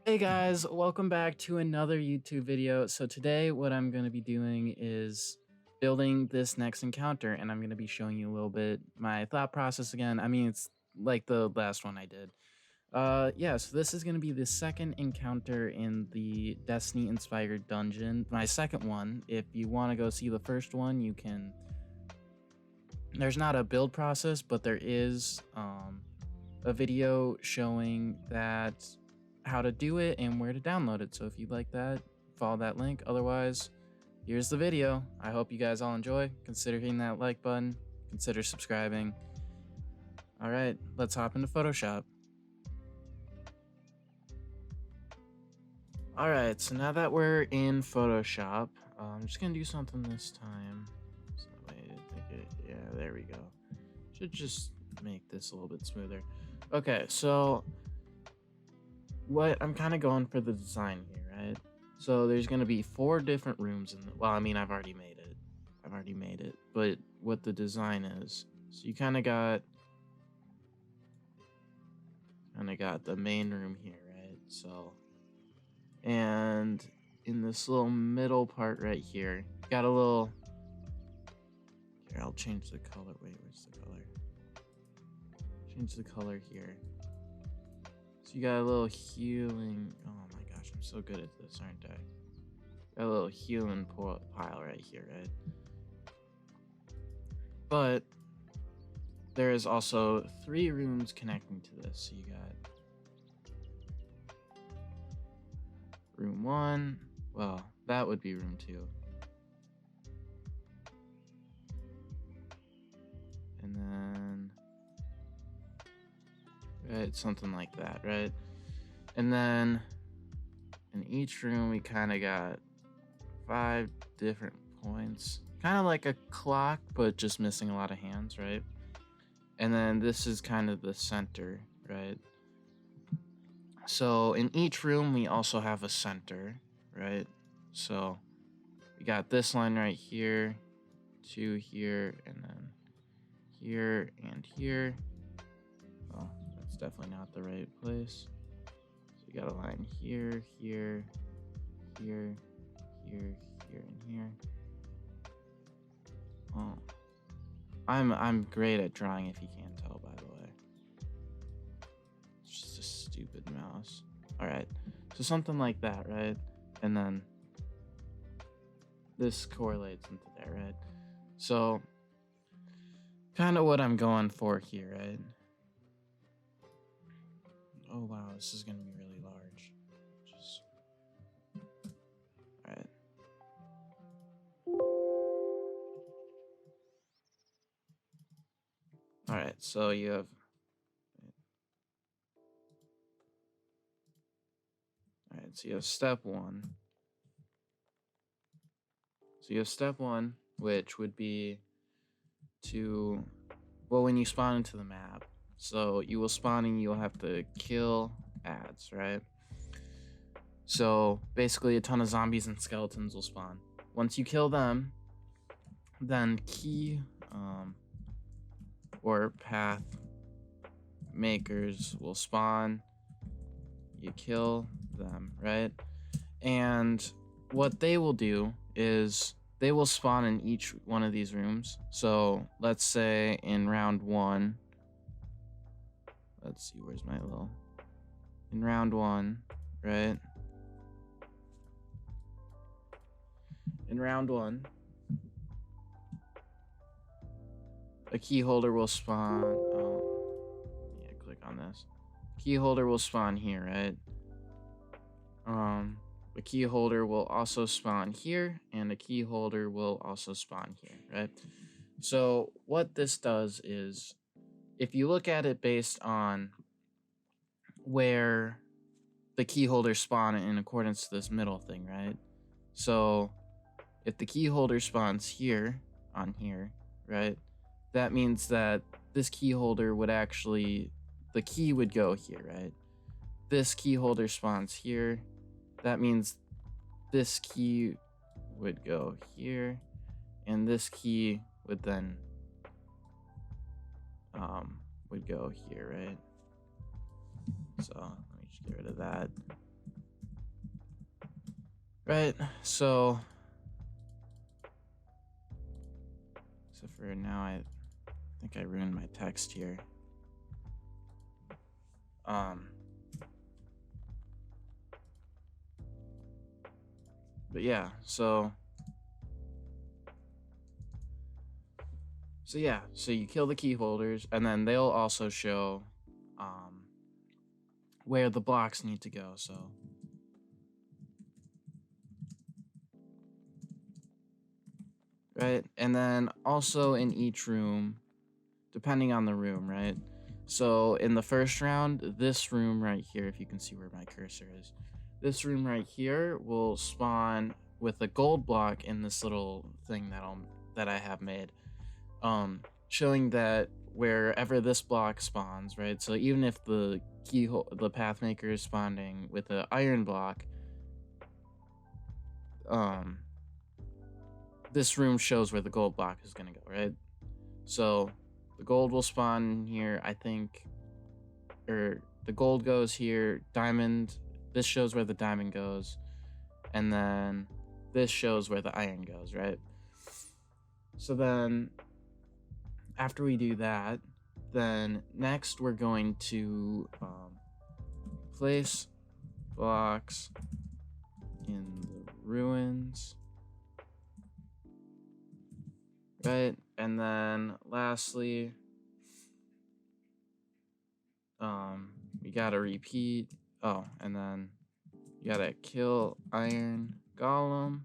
Hey guys, welcome back to another YouTube video. So today what I'm going to be doing is building this next encounter, and I'm going to be showing you a little bit my thought process again. I mean, it's like the last one I did. Yeah, so this is going to be the second encounter in the Destiny inspired dungeon. My second one. If you want to go see the first one, you can. There's not a build process, but there is a video showing that how to do it and where to download it. So if you'd like that, follow that link. Otherwise, here's the video. I hope you guys all enjoy. Consider hitting that like button. Consider subscribing. All right, let's hop into Photoshop. All right, so now that we're in Photoshop, I'm just gonna do something this time. So yeah, there we go. Should just make this a little bit smoother. Okay, so what I'm kind of going for the design here, right? So there's going to be 4 different rooms in the, well, I mean, I've already made it, but what the design is. So you kind of got the main room here, right? So, and in this little middle part right here, got a little, here, I'll change the color. Wait, where's the color? Change the color here. So you got a little healing. Oh my gosh, I'm so good at this, aren't I? Got a little healing pile right here, right? But there is also 3 rooms connecting to this. So you got room 1. Well, that would be room 2. And then, right, something like that, right? And then in each room, we kind of got 5 different points. Kind of like a clock, but just missing a lot of hands, right? And then this is kind of the center, right? So in each room, we also have a center, right? So we got this line right here, 2 here, and then here and here. Oh, that's definitely not the right place. So we got a line here, here, here, here, here, and here. Oh, I'm great at drawing, if you can't tell, by the way. It's just a stupid mouse. All right, so something like that, right? And then this correlates into there, right? So kind of what I'm going for here, right? Oh wow, this is gonna be really large. Just all right. All right, so you have. All right, so you have step 1. So you have step 1, which would be to, well, when you spawn into the map. So you will spawn and you'll have to kill ads, right? So basically a ton of zombies and skeletons will spawn. Once you kill them, then key or path makers will spawn. You kill them, right? And what they will do is they will spawn in each one of these rooms. So let's say in round 1, let's see, where's my little, in round 1, right? In round 1, a key holder will spawn. Oh, yeah, click on this. Key holder will spawn here, right? A key holder will also spawn here, and a key holder will also spawn here, right? So what this does is, if you look at it based on where the key holders spawn in accordance to this middle thing, right? So if the key holder spawns here, on here, right? That means that this key holder would actually, the key would go here, right? This key holder spawns here. That means this key would go here, and this key would then would go here, right? So let me just get rid of that. Right, so for now, I think I ruined my text here. But yeah, so you kill the key holders, and then they'll also show where the blocks need to go. So right, and then also in each room, depending on the room, right? So in the first round, this room right here, if you can see where my cursor is, this room right here will spawn with a gold block in this little thing that I have made, showing that wherever this block spawns, right? So even if the path maker is spawning with an iron block, this room shows where the gold block is gonna go, right? So the gold will spawn here, I think, or the gold goes here, diamond, this shows where the diamond goes, and then this shows where the iron goes, right? So then after we do that, then next we're going to place blocks in the ruins, right? And then lastly, we gotta repeat. Oh, and then you gotta kill iron golem.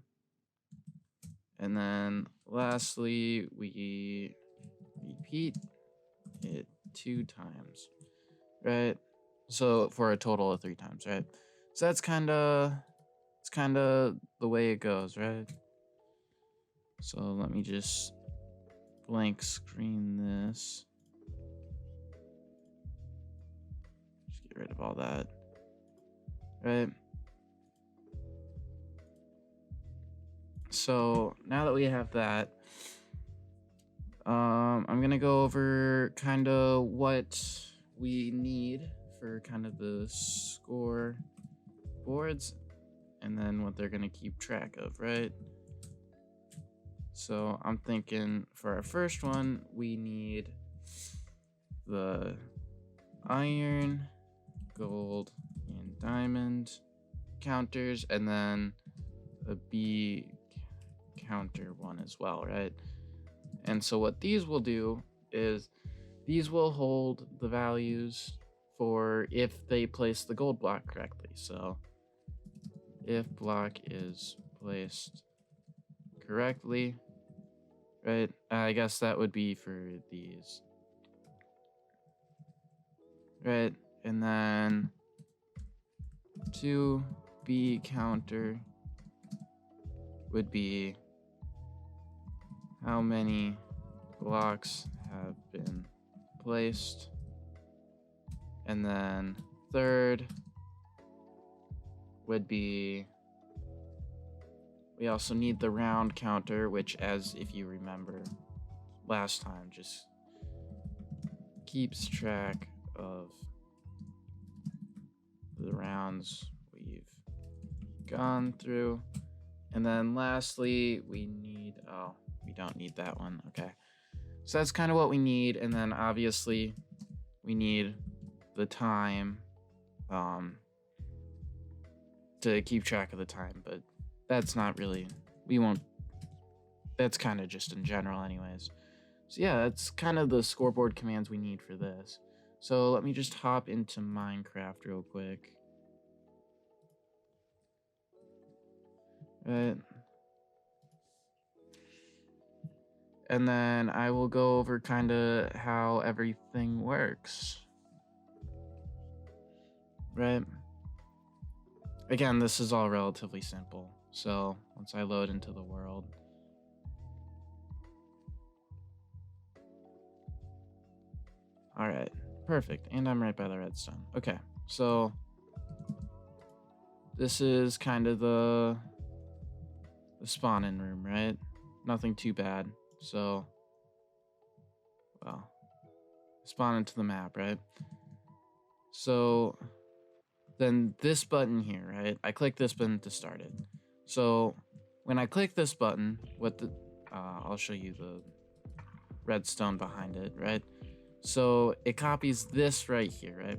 And then lastly, we repeat it 2 times, right? So for a total of 3 times, right? So that's kind of the way it goes, right? So let me just blank screen this. Just get rid of all that, right? So now that we have that, I'm gonna go over kind of what we need for kind of the score boards, and then what they're gonna keep track of, right? So I'm thinking for our first one, we need the iron, gold, and diamond counters, and then a B counter one as well, right? And so what these will do is these will hold the values for if they place the gold block correctly. So if block is placed correctly, right? I guess that would be for these, right? And then 2B counter would be how many blocks have been placed. And then third would be, we also need the round counter, which, as if you remember last time, just keeps track of the rounds we've gone through. And then lastly, we need, oh, we don't need that one. Okay. So that's kind of what we need. And then obviously we need the time to keep track of the time, but that's not really, we won't, that's kind of just in general anyways. So yeah, that's kind of the scoreboard commands we need for this. So let me just hop into Minecraft real quick. Right. And then I will go over kind of how everything works. Right. Again, this is all relatively simple. So once I load into the world, all right, perfect. And I'm right by the redstone. Okay, so this is kind of the spawn-in room, right? Nothing too bad. So, well, spawn into the map, right? So then this button here, right? I click this button to start it. So when I click this button, I'll show you the redstone behind it, right? So it copies this right here, right?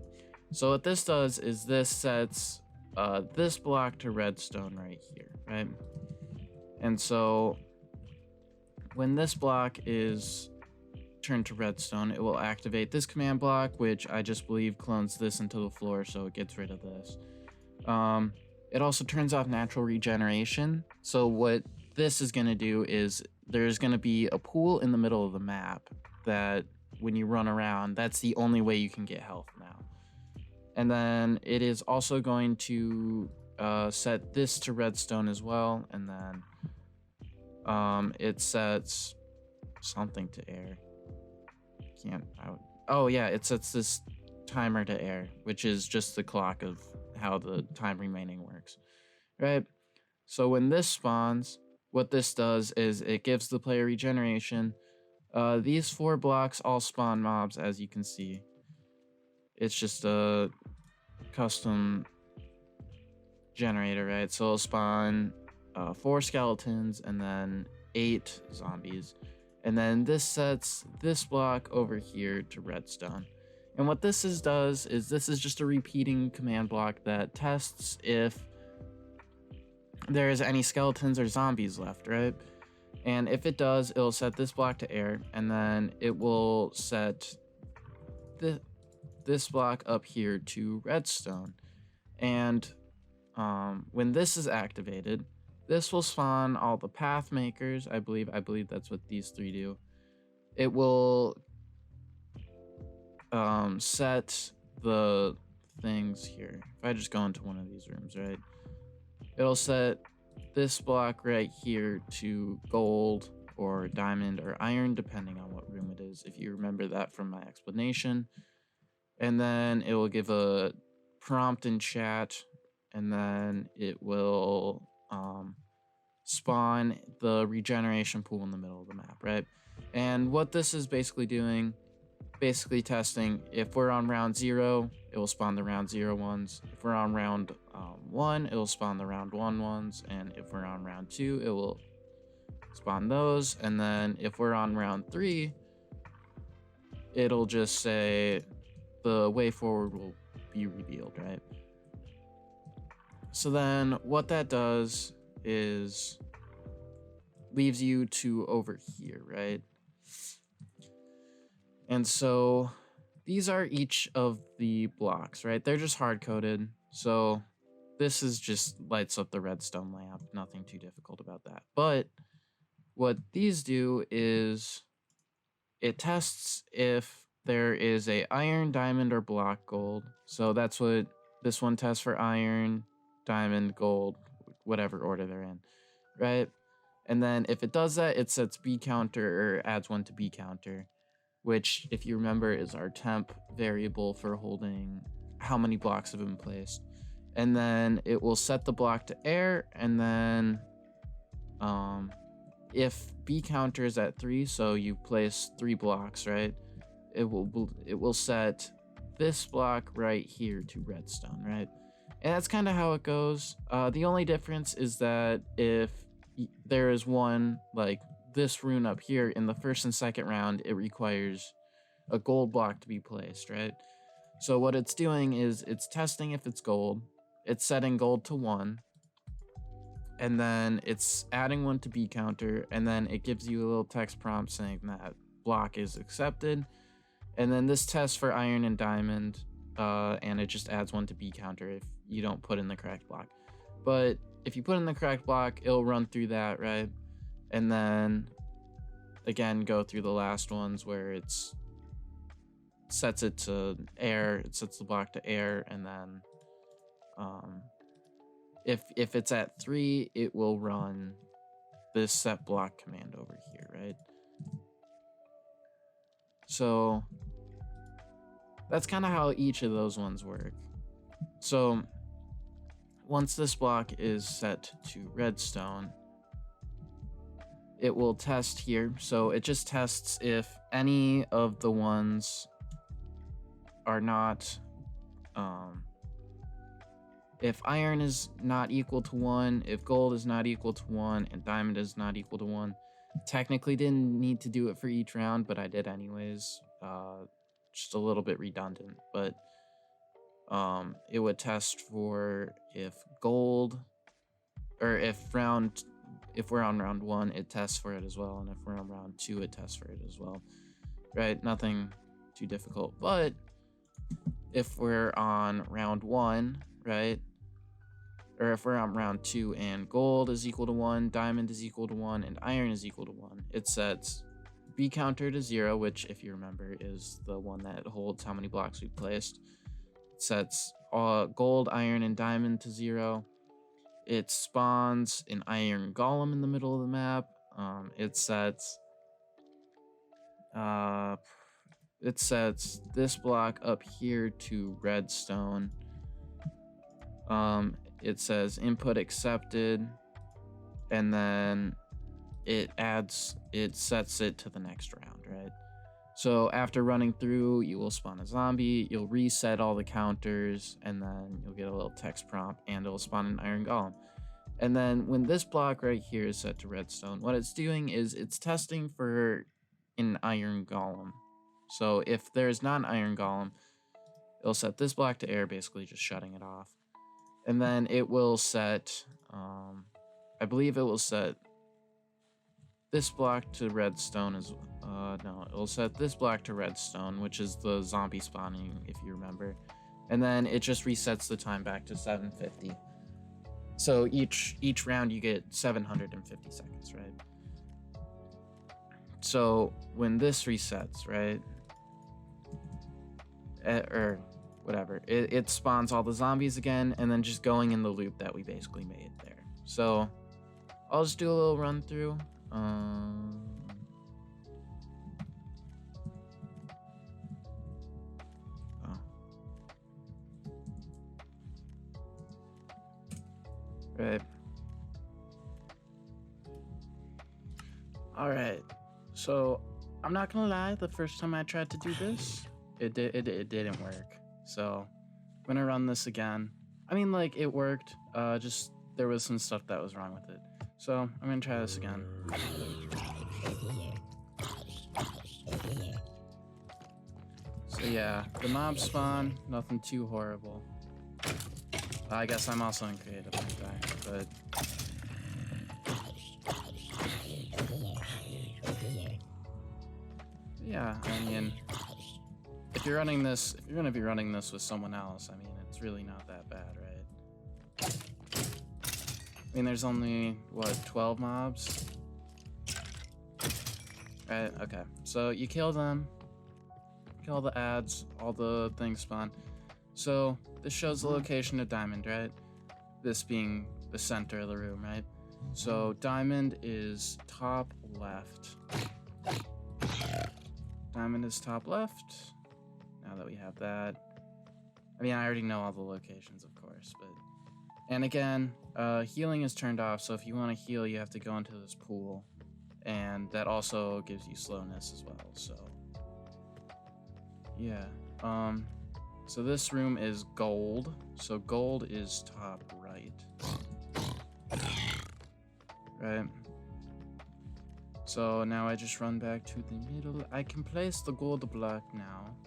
So what this does is this sets this block to redstone right here, right? And so when this block is turned to redstone, it will activate this command block, which I just believe clones this into the floor, so it gets rid of this. It also turns off natural regeneration. So what this is going to do is there's going to be a pool in the middle of the map that when you run around, that's the only way you can get health now. And then it is also going to set this to redstone as well. And then it sets something to air. Oh yeah, it sets this timer to air, which is just the clock of how the time remaining works, right? So when this spawns, what this does is it gives the player regeneration. These 4 blocks all spawn mobs, as you can see. It's just a custom generator, right? So it'll spawn 4 skeletons and then 8 zombies. And then this sets this block over here to redstone. And what this does is this is just a repeating command block that tests if there's any skeletons or zombies left, right? And if it does, it'll set this block to air, and then it will set this block up here to redstone. And when this is activated, this will spawn all the path makers. I believe that's what these 3 do. It will set the things here. If I just go into one of these rooms, right? It'll set this block right here to gold or diamond or iron, depending on what room it is, if you remember that from my explanation. And then it will give a prompt in chat, and then it will spawn the regeneration pool in the middle of the map, right? And what this is basically doing, basically testing, if we're on round 0, it will spawn the round 0 ones. If we're on round 1, it will spawn the round 1 ones. And if we're on round 2, it will spawn those. And then if we're on round 3, it'll just say the way forward will be revealed, right? So then what that does is leaves you to over here, right? And so these are each of the blocks, right? They're just hard-coded. So this is just lights up the redstone lamp. Nothing too difficult about that. But what these do is it tests if there is a iron, diamond, or block gold. So that's what this one tests for: iron, diamond, gold, whatever order they're in, right? And then if it does that, it sets B counter or adds 1 to B counter, which, if you remember, is our temp variable for holding how many blocks have been placed. And then it will set the block to air, and then if B counter is at 3, so you place 3 blocks, right? It will set this block right here to redstone, right? And that's kind of how it goes. The only difference is that if there is one, like this rune up here, in the first and second round, it requires a gold block to be placed, right? So what it's doing is it's testing if it's gold, it's setting gold to 1, and then it's adding 1 to B counter, and then it gives you a little text prompt saying that block is accepted. And then this tests for iron and diamond, and it just adds 1 to B counter if you don't put in the correct block. But if you put in the correct block, it'll run through that, right? And then again go through the last ones where it's sets it to air, it sets the block to air, and then if it's at 3, it will run this set block command over here, right? So that's kind of how each of those ones work. So once this block is set to redstone, it will test here. So it just tests if any of the ones are not if iron is not equal to 1, if gold is not equal to 1, and diamond is not equal to 1. Technically didn't need to do it for each round, but I did anyways. Just a little bit redundant, but it would test for if gold, or if we're on round 1, it tests for it as well, and if we're on round 2, it tests for it as well. Right? Nothing too difficult. But if we're on round 1, right? Or if we're on round 2 and gold is equal to 1, diamond is equal to 1, and iron is equal to 1, it sets B counter to 0, which, if you remember, is the one that holds how many blocks we placed. It sets gold, iron, and diamond to 0. It spawns an iron golem in the middle of the map. It sets this block up here to redstone. It says input accepted, and then it sets it to the next round, right? So after running through, you will spawn a zombie, you'll reset all the counters, and then you'll get a little text prompt, and it'll spawn an iron golem. And then when this block right here is set to redstone, what it's doing is it's testing for an iron golem. So if there's not an iron golem, it'll set this block to air, basically just shutting it off. And then it will set, I believe it will set this block to redstone as no, it'll set this block to redstone, which is the zombie spawning, if you remember. And then it just resets the time back to 750. So each round you get 750 seconds, right? So when this resets, right? Or whatever, it spawns all the zombies again, and then just going in the loop that we basically made there. So I'll just do a little run through. Right. All right. So I'm not gonna lie. The first time I tried to do this, it didn't work. So I'm gonna run this again. I mean, like, it worked. Just there was some stuff that was wrong with it. So I'm gonna try this again. So yeah, the mob spawn, nothing too horrible. I guess I'm also in creative like that, but yeah, I mean, if you're gonna be running this with someone else, I mean, it's really not that bad, right? I mean, there's only, what, 12 mobs? Right, okay. So you kill them, kill the ads, all the things spawn. So this shows the location of diamond, right? This being the center of the room, right? So diamond is top left. Diamond is top left. Now that we have that. I mean, I already know all the locations, of course, but... And again, healing is turned off, so if you want to heal, you have to go into this pool. And that also gives you slowness as well, so... Yeah, so this room is gold. So gold is top right. Right. So now I just run back to the middle. I can place the gold block now.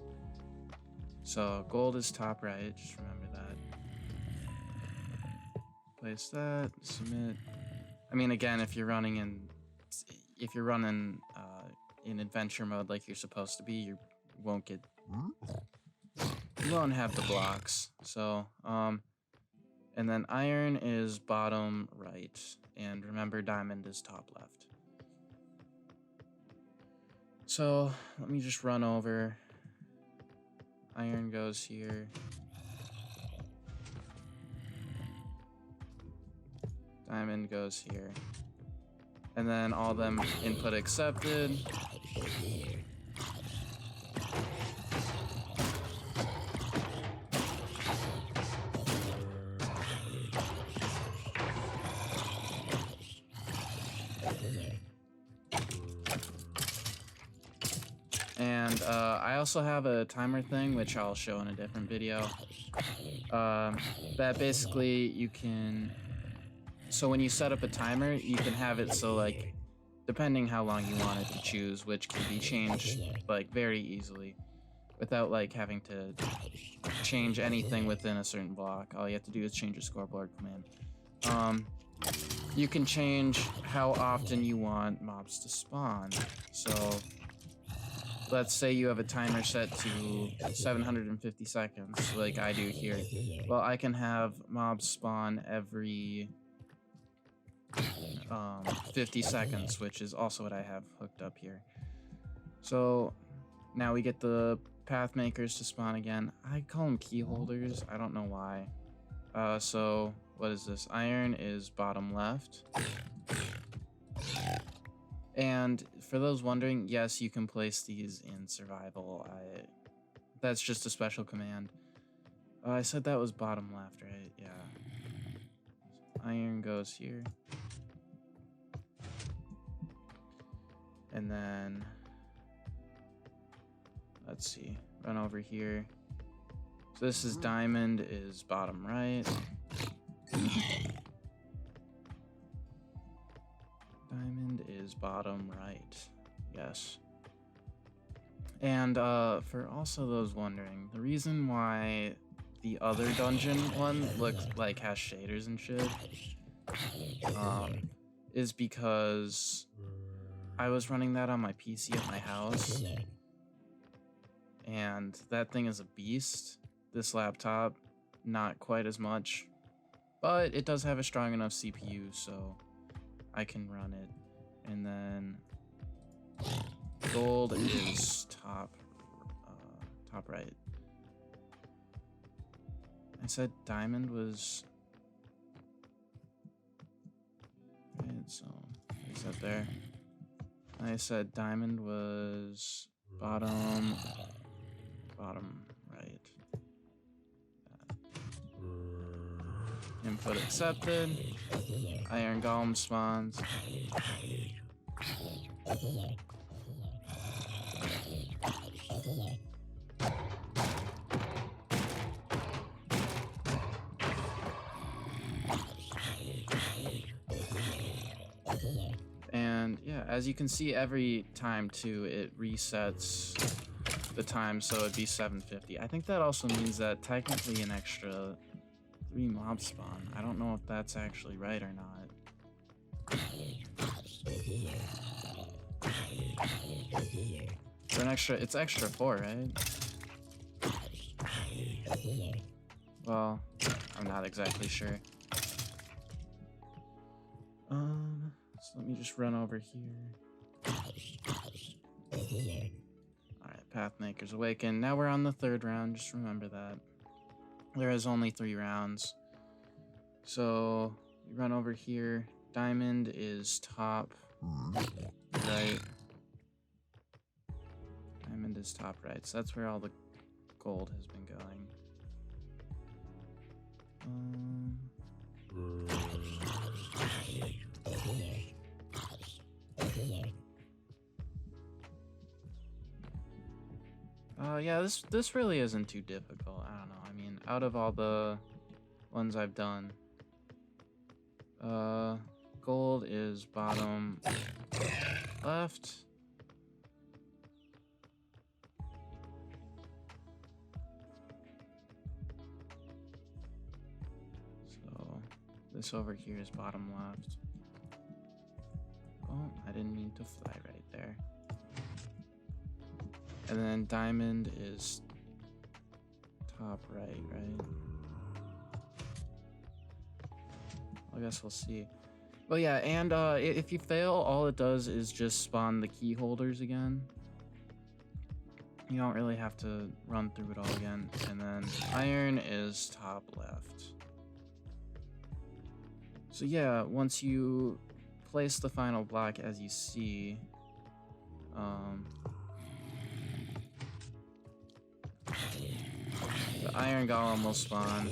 So gold is top right, just remember that. Place that, submit. I mean, again, if you're running in adventure mode like you're supposed to be, you won't get... You won't have the blocks. So, and then iron is bottom right, and remember diamond is top left. So, let me just run over. Iron goes here. Diamond goes here. And then all them input accepted. And And I also have a timer thing, which I'll show in a different video. That basically you can... So when you set up a timer, you can have it so, like, depending how long you want it to choose, which can be changed, like, very easily without, like, having to change anything within a certain block. All you have to do is change a scoreboard command. You can change how often you want mobs to spawn. So let's say you have a timer set to 750 seconds, like I do here. Well, I can have mobs spawn every 50 seconds, which is also what I have hooked up here. So now we get the path makers to spawn again. I call them key holders. I don't know why. So what is this? Iron is bottom left. And for those wondering, yes, you can place these in survival. That's just a special command. I said that was bottom left, right? Yeah. Iron goes here. And then, let's see, run over here. So this is diamond is bottom right. Diamond is bottom right. Yes. And for also those wondering, the reason why the other dungeon one looks like has shaders and shit is because I was running that on my PC at my house, and that thing is a beast. This laptop, not quite as much, but it does have a strong enough CPU, so I can run it. And then gold is top right. I said diamond was right, so is that there? I said diamond was bottom right. Input accepted. Iron golem spawns. And yeah, as you can see, every time too, it resets the time, so it'd be 750. I think that also means that technically an extra 3 mobs spawn. I don't know if that's actually right or not. For an extra, it's extra 4, right? Well, I'm not exactly sure. So let me just run over here. Alright, Pathmaker's awakened. Now we're on the 3rd round, just remember that. There is only 3 rounds. So, you run over here. Diamond is top right. Diamond is top right, so that's where all the gold has been going. Yeah, this really isn't too difficult. I don't know. I mean, out of all the ones I've done, gold is bottom left. So this over here is bottom left. Oh, I didn't mean to fly right there. And then diamond is top right, right? I guess we'll see. Well, yeah, and if you fail, all it does is just spawn the key holders again. You don't really have to run through it all again. And then iron is top left. So yeah, once you place the final block as you see, the iron golem will spawn.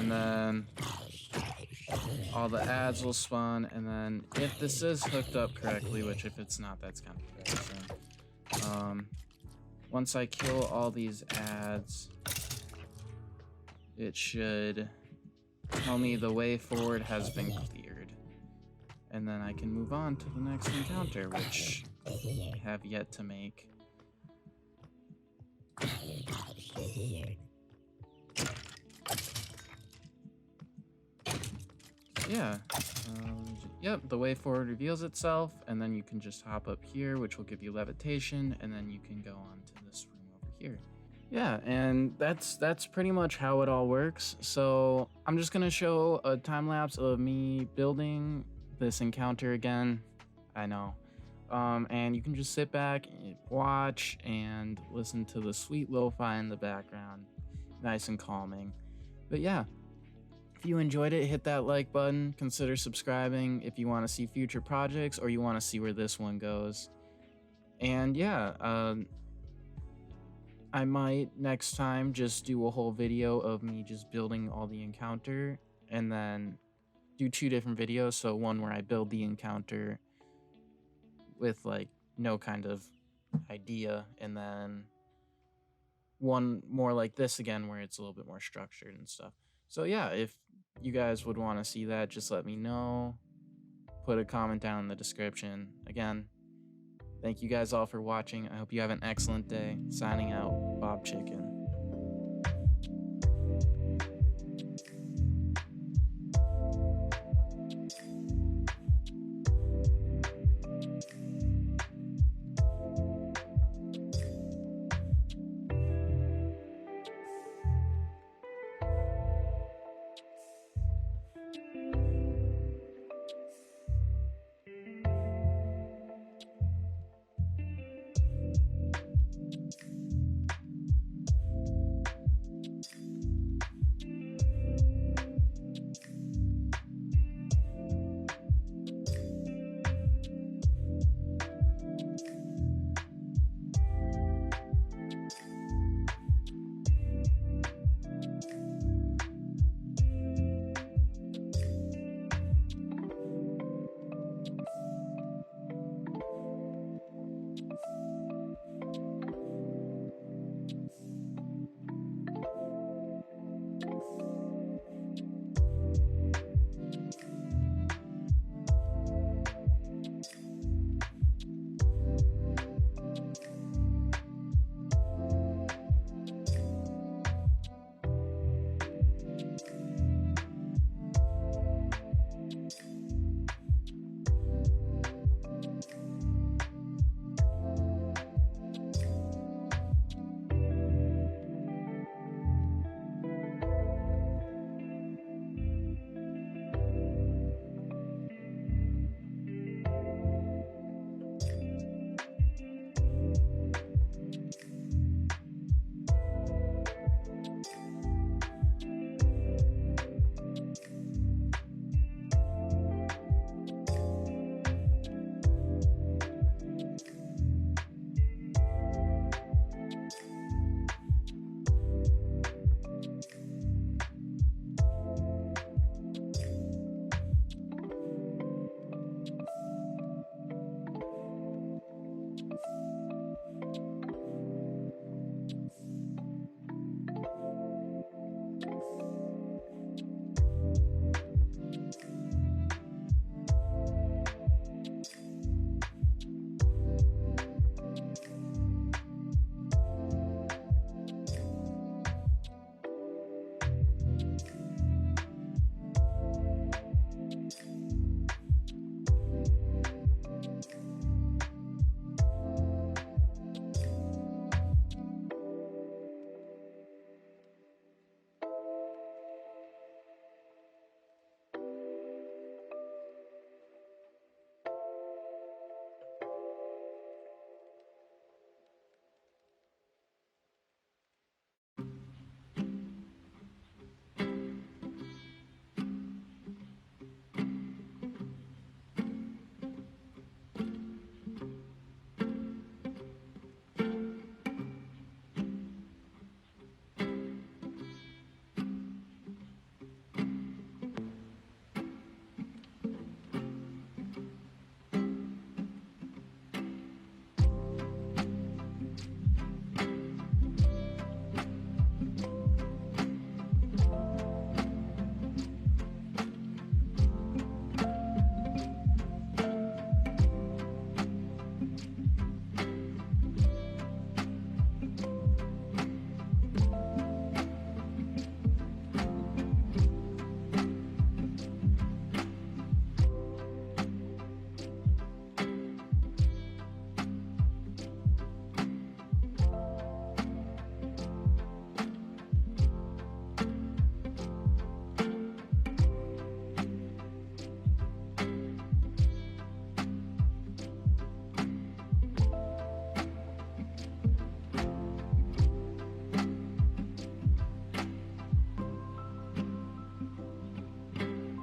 and then all the ads will spawn, and then if this is hooked up correctly, which if it's not, that's kind of embarrassing. Once I kill all these ads, it should tell me the way forward has been cleared. And then I can move on to the next encounter, which I have yet to make. Yeah. Yep, the way forward reveals itself, and then you can just hop up here, which will give you levitation, and then you can go on to this room over here. Yeah, and that's pretty much how it all works. So I'm just gonna show a time lapse of me building this encounter again. I know. And you can just sit back, watch, and listen to the sweet lo-fi in the background. Nice and calming. But yeah, if you enjoyed it, hit that like button. Consider subscribing if you want to see future projects or you want to see where this one goes. And yeah, I might next time just do a whole video of me just building all the encounter and then do 2 different videos. So one where I build the encounter with like no kind of idea, and then one more like this again where it's a little bit more structured and stuff. So yeah, if you guys would want to see that, just let me know. Put a comment down in the description. Again, thank you guys all for watching. I hope you have an excellent day. Signing out, bobChicken.